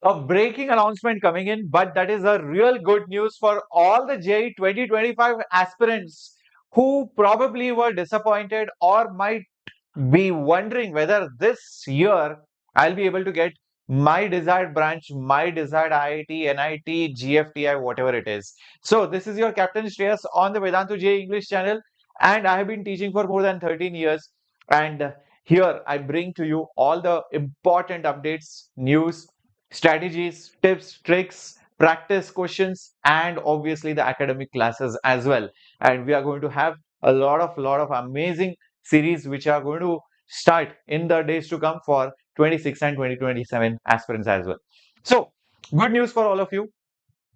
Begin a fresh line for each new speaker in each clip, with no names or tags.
a breaking announcement coming in, but that is a real good news for all the JEE 2025 aspirants who probably were disappointed or might be wondering whether this year I'll be able to get my desired branch, my desired IIT, NIT, GFTI, whatever it is. So this is your Captain Shreyas on the Vedantu JEE English channel, and I have been teaching for more than 13 years. And here I bring to you all the important updates, news, strategies, tips, tricks, practice questions, and obviously the academic classes as well. And we are going to have a lot of amazing series which are going to start in the days to come for 26 and 2027 aspirants as well. So good news for all of you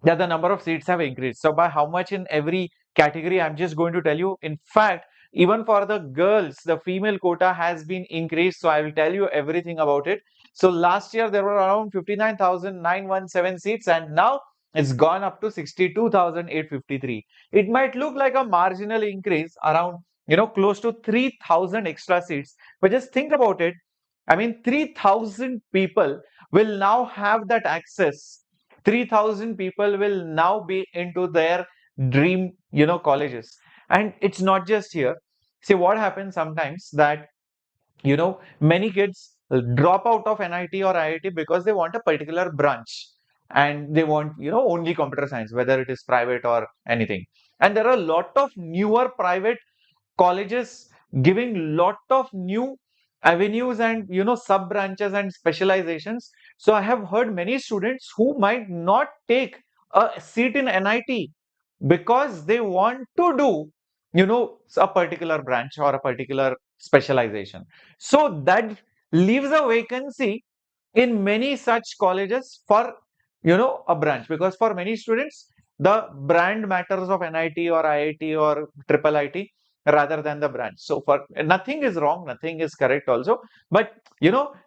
that the number of seats have increased. So by how much in every category, I'm just going to tell you. In fact, even for the girls, the female quota has been increased. So I will tell you everything about it. So last year there were around 59,917 seats, and now it's gone up to 62,853. It might look like a marginal increase around, close to 3,000 extra seats. But just think about it. I mean, 3,000 people will now have that access. 3,000 people will now be into their dream, colleges. And it's not just here. See, what happens sometimes that, many kids drop out of NIT or IIT because they want a particular branch and they want, only computer science, whether it is private or anything. And there are a lot of newer private colleges giving lot of new avenues and sub branches and specializations. So I have heard many students who might not take a seat in NIT because they want to do a particular branch or a particular specialization. So that leaves a vacancy in many such colleges for a branch, because for many students the brand matters of NIT or IIT or triple IT rather than the branch. So for nothing is wrong, nothing is correct also, but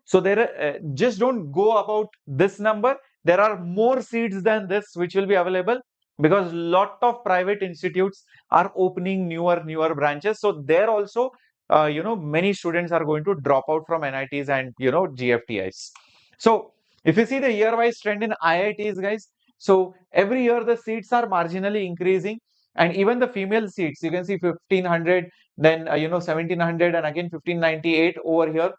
so there just don't go about this number. There are more seats than this which will be available, because lot of private institutes are opening newer branches. So there also many students are going to drop out from NITs and GFTIs. So if you see the year-wise trend in IITs, guys, so every year the seats are marginally increasing, and even the female seats, you can see 1,500, then 1,700, and again 1,598 over here.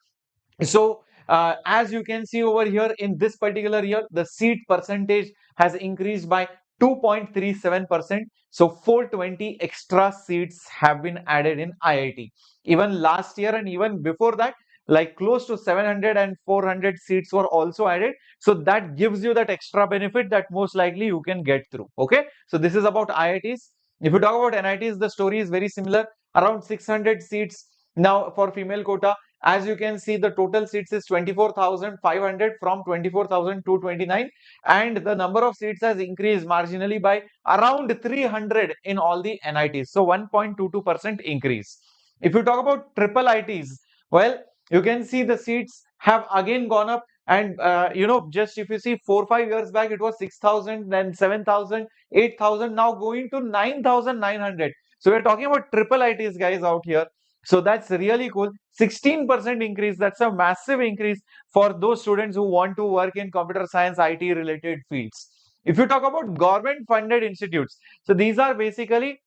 So as you can see over here, in this particular year, the seat percentage has increased by 2.37%. So 420 extra seats have been added in IIT. Even last year and even before that, like close to 700 and 400 seats were also added. So that gives you that extra benefit that most likely you can get through. Okay. So this is about IITs. If you talk about NITs, the story is very similar. Around 600 seats now for female quota. As you can see, the total seats is 24,500 from 24,229, and the number of seats has increased marginally by around 300 in all the NITs. So 1.22% increase. If you talk about triple ITs, well, you can see the seats have again gone up, and just if you see 4-5 years back, it was 6,000, then 7,000, 8,000, now going to 9,900. So we're talking about triple ITs, guys, out here. So that's really cool. 16% increase. That's a massive increase for those students who want to work in computer science, IT related fields. If you talk about government funded institutes, so these are basically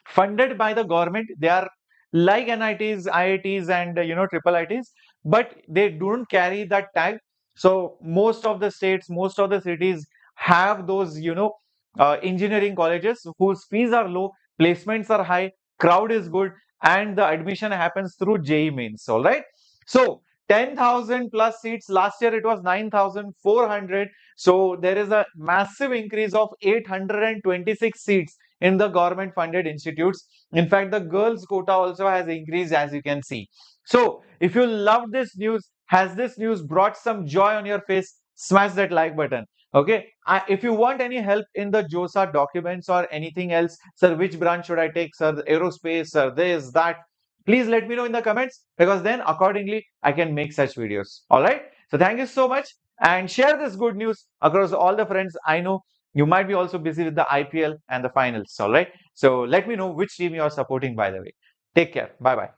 funded by the government. They are like NITs, IITs, and triple ITs, but they don't carry that tag. So most of the states, most of the cities have those engineering colleges whose fees are low, placements are high, crowd is good, and the admission happens through JEE Mains. All right. So 10,000 plus seats. Last year it was 9,400. So there is a massive increase of 826 seats in the government funded institutes. In fact, the girls quota also has increased, as you can see. So if you love this news, has this news brought some joy on your face, smash that like button. Okay. If you want any help in the JoSAA documents or anything else, sir, which branch should I take, sir, the aerospace, sir, this, that, please let me know in the comments, because then accordingly I can make such videos. All right. So thank you so much, and share this good news across all the friends. I know you might be also busy with the IPL and the finals. All right. So let me know which team you are supporting, by the way. Take care. Bye bye.